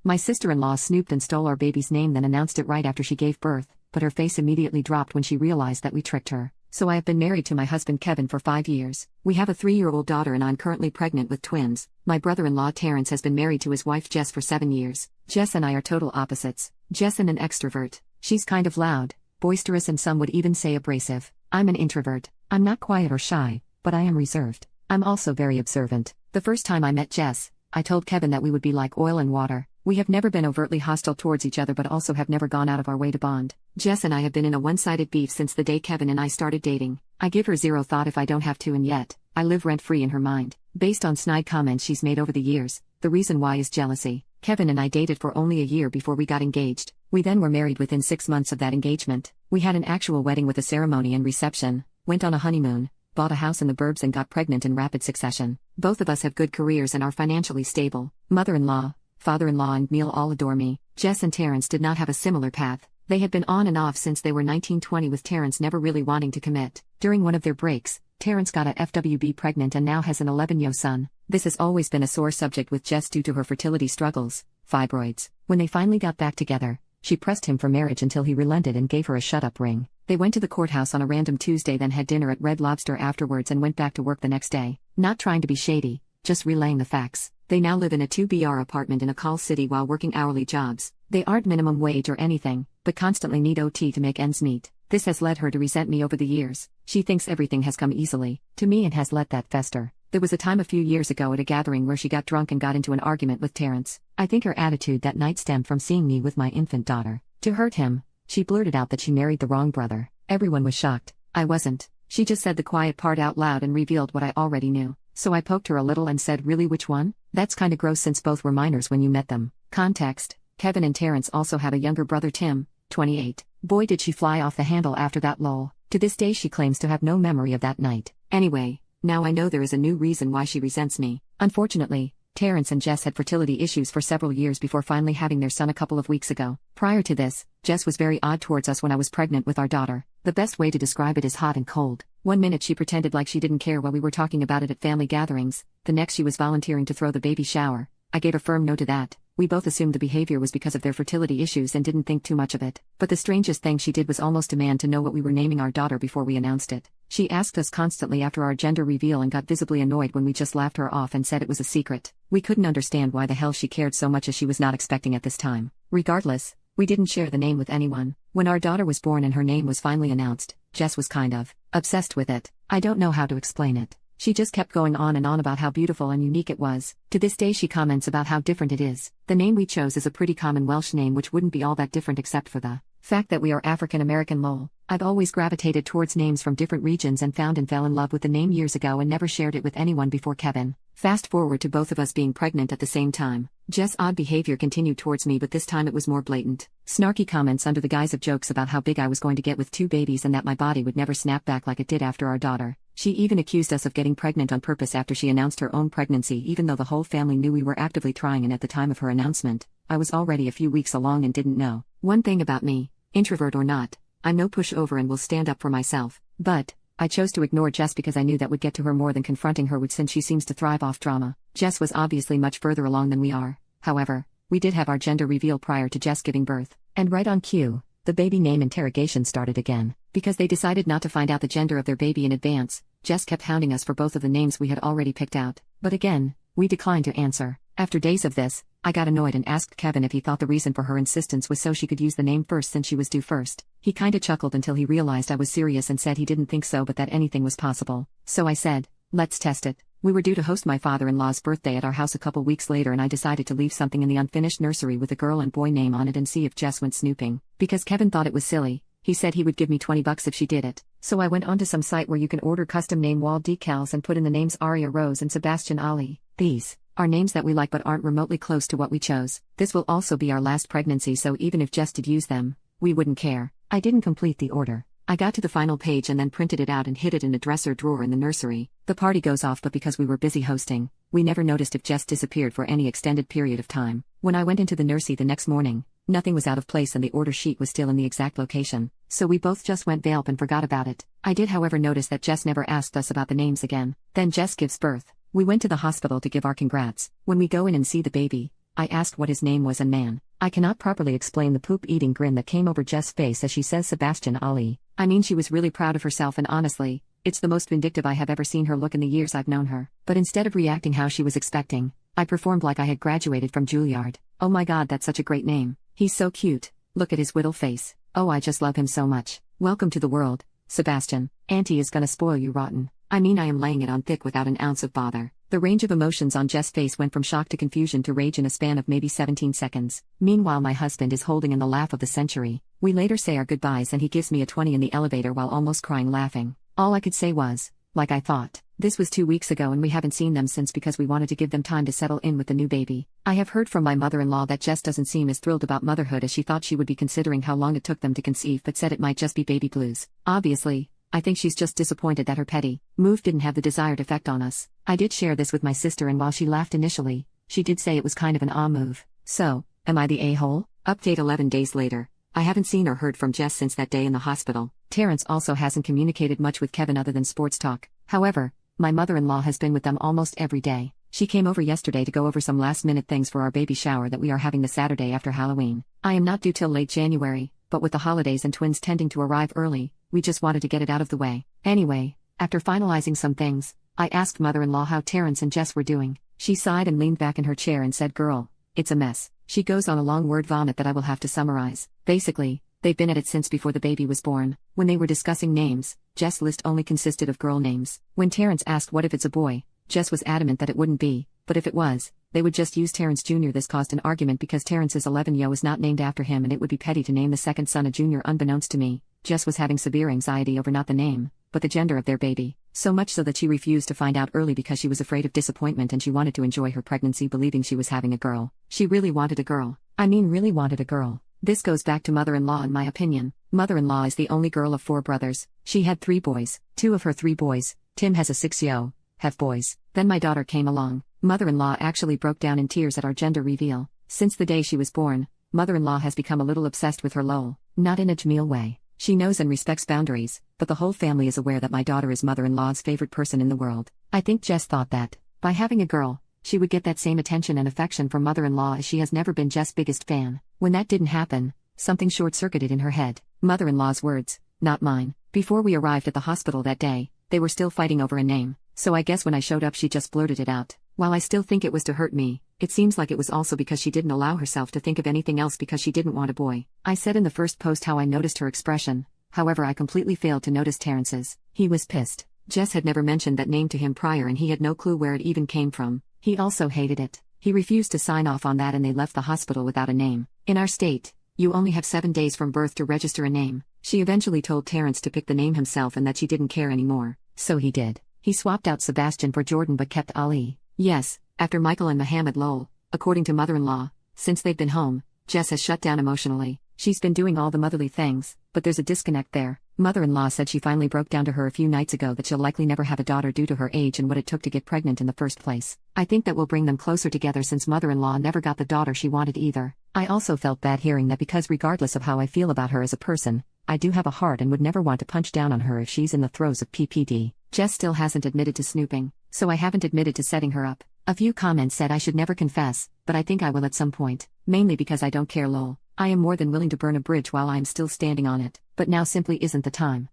My sister-in-law snooped and stole our baby's name, then announced it right after she gave birth, but her face immediately dropped when she realized that we tricked her. So I have been married to my husband Kevin for 5 years. We have a 3-year-old daughter and I'm currently pregnant with twins. My brother-in-law Terrence has been married to his wife Jess for 7 years. Jess and I are total opposites. Jess an extrovert. She's kind of loud, boisterous, and some would even say abrasive. I'm an introvert. I'm not quiet or shy, but I am reserved. I'm also very observant. The first time I met Jess, I told Kevin that we would be like oil and water. We have never been overtly hostile towards each other but also have never gone out of our way to bond. Jess and I have been in a one-sided beef since the day Kevin and I started dating. I give her zero thought if I don't have to, and yet, I live rent-free in her mind. Based on snide comments she's made over the years, the reason why is jealousy. Kevin and I dated for only a year before we got engaged. We then were married within 6 months of that engagement. We had an actual wedding with a ceremony and reception, went on a honeymoon, bought a house in the burbs and got pregnant in rapid succession. Both of us have good careers and are financially stable. Mother-in-law, father-in-law and Neil all adore me. Jess and Terrence did not have a similar path. They had been on and off since they were 19-20, with Terrence never really wanting to commit. During one of their breaks, Terrence got a FWB pregnant and now has an 11-year son. This has always been a sore subject with Jess due to her fertility struggles, fibroids. When they finally got back together, she pressed him for marriage until he relented and gave her a shut-up ring. They went to the courthouse on a random Tuesday, then had dinner at Red Lobster afterwards and went back to work the next day. Not trying to be shady, just relaying the facts. They now live in a 2BR apartment in a call city while working hourly jobs. They aren't minimum wage or anything, but constantly need OT to make ends meet. This has led her to resent me over the years. She thinks everything has come easily to me and has let that fester. There was a time a few years ago at a gathering where she got drunk and got into an argument with Terrence. I think her attitude that night stemmed from seeing me with my infant daughter. To hurt him, she blurted out that she married the wrong brother. Everyone was shocked. I wasn't. She just said the quiet part out loud and revealed what I already knew. So I poked her a little and said, "Really, which one? That's kinda gross since both were minors when you met them." Context: Kevin and Terrence also have a younger brother Tim, 28. Boy did she fly off the handle after that lol. To this day she claims to have no memory of that night. Anyway, now I know there is a new reason why she resents me. Unfortunately, Terrence and Jess had fertility issues for several years before finally having their son a couple of weeks ago. Prior to this, Jess was very odd towards us when I was pregnant with our daughter. The best way to describe it is hot and cold. One minute she pretended like she didn't care while we were talking about it at family gatherings, the next she was volunteering to throw the baby shower. I gave a firm no to that. We both assumed the behavior was because of their fertility issues and didn't think too much of it. But the strangest thing she did was almost demand to know what we were naming our daughter before we announced it. She asked us constantly after our gender reveal and got visibly annoyed when we just laughed her off and said it was a secret. We couldn't understand why the hell she cared so much, as she was not expecting at this time. Regardless, we didn't share the name with anyone. When our daughter was born and her name was finally announced, Jess was kind of obsessed with it. I don't know how to explain it. She just kept going on and on about how beautiful and unique it was. To this day she comments about how different it is. The name we chose is a pretty common Welsh name which wouldn't be all that different except for the fact that we are African American lol. I've always gravitated towards names from different regions and found and fell in love with the name years ago and never shared it with anyone before Kevin. Fast forward to both of us being pregnant at the same time. Jess' odd behavior continued towards me, but this time it was more blatant. Snarky comments under the guise of jokes about how big I was going to get with 2 babies and that my body would never snap back like it did after our daughter. She even accused us of getting pregnant on purpose after she announced her own pregnancy, even though the whole family knew we were actively trying, and at the time of her announcement, I was already a few weeks along and didn't know. One thing about me, introvert or not, I'm no pushover and will stand up for myself. But I chose to ignore Jess because I knew that would get to her more than confronting her would, since she seems to thrive off drama. Jess was obviously much further along than we are. However, we did have our gender reveal prior to Jess giving birth. And right on cue, the baby name interrogation started again. Because they decided not to find out the gender of their baby in advance, Jess kept hounding us for both of the names we had already picked out. But again, we declined to answer. After days of this, I got annoyed and asked Kevin if he thought the reason for her insistence was so she could use the name first since she was due first. He kinda chuckled until he realized I was serious and said he didn't think so, but that anything was possible. So I said, "Let's test it." We were due to host my father-in-law's birthday at our house a couple weeks later, and I decided to leave something in the unfinished nursery with a girl and boy name on it and see if Jess went snooping. Because Kevin thought it was silly, he said he would give me $20 if she did it. So I went onto some site where you can order custom name wall decals and put in the names Aria Rose and Sebastian Ali. These are names that we like but aren't remotely close to what we chose. This will also be our last pregnancy, so even if Jess did use them, we wouldn't care. I didn't complete the order. I got to the final page and then printed it out and hid it in a dresser drawer in the nursery. The party goes off, but because we were busy hosting, we never noticed if Jess disappeared for any extended period of time. When I went into the nursery the next morning, nothing was out of place and the order sheet was still in the exact location, so we both just went Valp and forgot about it. I did however notice that Jess never asked us about the names again. Then Jess gives birth. We went to the hospital to give our congrats. When we go in and see the baby, I asked what his name was and man, I cannot properly explain the poop-eating grin that came over Jess' face as she says Sebastian Ali. I mean, she was really proud of herself, and honestly, it's the most vindictive I have ever seen her look in the years I've known her. But instead of reacting how she was expecting, I performed like I had graduated from Juilliard. Oh my god, that's such a great name. He's so cute. Look at his whittle face. Oh, I just love him so much. Welcome to the world, Sebastian. Auntie is gonna spoil you rotten. I mean, I am laying it on thick without an ounce of bother. The range of emotions on Jess' face went from shock to confusion to rage in a span of maybe 17 seconds. Meanwhile, my husband is holding in the laugh of the century. We later say our goodbyes and he gives me a 20 in the elevator while almost crying laughing. All I could say was, like I thought. This was 2 weeks ago and we haven't seen them since because we wanted to give them time to settle in with the new baby. I have heard from my mother-in-law that Jess doesn't seem as thrilled about motherhood as she thought she would be, considering how long it took them to conceive, but said it might just be baby blues. Obviously, I think she's just disappointed that her petty move didn't have the desired effect on us. I did share this with my sister, and while she laughed initially, she did say it was kind of an move. So, am I the a-hole? Update 11 days later. I haven't seen or heard from Jess since that day in the hospital. Terrence also hasn't communicated much with Kevin other than sports talk. However, my mother-in-law has been with them almost every day. She came over yesterday to go over some last-minute things for our baby shower that we are having the Saturday after Halloween. I am not due till late January, but with the holidays and twins tending to arrive early, we just wanted to get it out of the way. Anyway, after finalizing some things, I asked mother-in-law how Terrence and Jess were doing. She sighed and leaned back in her chair and said, "Girl, it's a mess." She goes on a long word vomit that I will have to summarize. Basically, they've been at it since before the baby was born. When they were discussing names, Jess' list only consisted of girl names. When Terrence asked what if it's a boy, Jess was adamant that it wouldn't be, but if it was, they would just use Terrence Jr. This caused an argument because Terrence's 11-yo is not named after him and it would be petty to name the second son a junior. Unbeknownst to me, Jess was having severe anxiety over not the name, but the gender of their baby. So much so that she refused to find out early because she was afraid of disappointment and she wanted to enjoy her pregnancy believing she was having a girl. She really wanted a girl. I mean, really wanted a girl. This goes back to mother-in-law in my opinion. Mother-in-law is the only girl of 4 brothers. She had 3 boys. 2 of her 3 boys, Tim has a 6-yo, have boys. Then my daughter came along. Mother-in-law actually broke down in tears at our gender reveal. Since the day she was born, mother-in-law has become a little obsessed with her lol. Not in a Jamil way. She knows and respects boundaries, but the whole family is aware that my daughter is mother-in-law's favorite person in the world. I think Jess thought that, by having a girl, she would get that same attention and affection from mother-in-law, as she has never been Jess' biggest fan. When that didn't happen, something short-circuited in her head. Mother-in-law's words, not mine. Before we arrived at the hospital that day, they were still fighting over a name, so I guess when I showed up she just blurted it out. While I still think it was to hurt me, it seems like it was also because she didn't allow herself to think of anything else because she didn't want a boy. I said in the first post how I noticed her expression, however I completely failed to notice Terrence's. He was pissed. Jess had never mentioned that name to him prior and he had no clue where it even came from. He also hated it. He refused to sign off on that and they left the hospital without a name. In our state, you only have 7 days from birth to register a name. She eventually told Terrence to pick the name himself and that she didn't care anymore. So he did. He swapped out Sebastian for Jordan but kept Ali. Yes, after Michael and Mohammed lol. According to mother-in-law, since they've been home, Jess has shut down emotionally. She's been doing all the motherly things, but there's a disconnect there. Mother-in-law said she finally broke down to her a few nights ago that she'll likely never have a daughter due to her age and what it took to get pregnant in the first place. I think that will bring them closer together since mother-in-law never got the daughter she wanted either. I also felt bad hearing that because regardless of how I feel about her as a person, I do have a heart and would never want to punch down on her if she's in the throes of PPD. Jess still hasn't admitted to snooping, so I haven't admitted to setting her up. A few comments said I should never confess, but I think I will at some point, mainly because I don't care lol. I am more than willing to burn a bridge while I am still standing on it, but now simply isn't the time.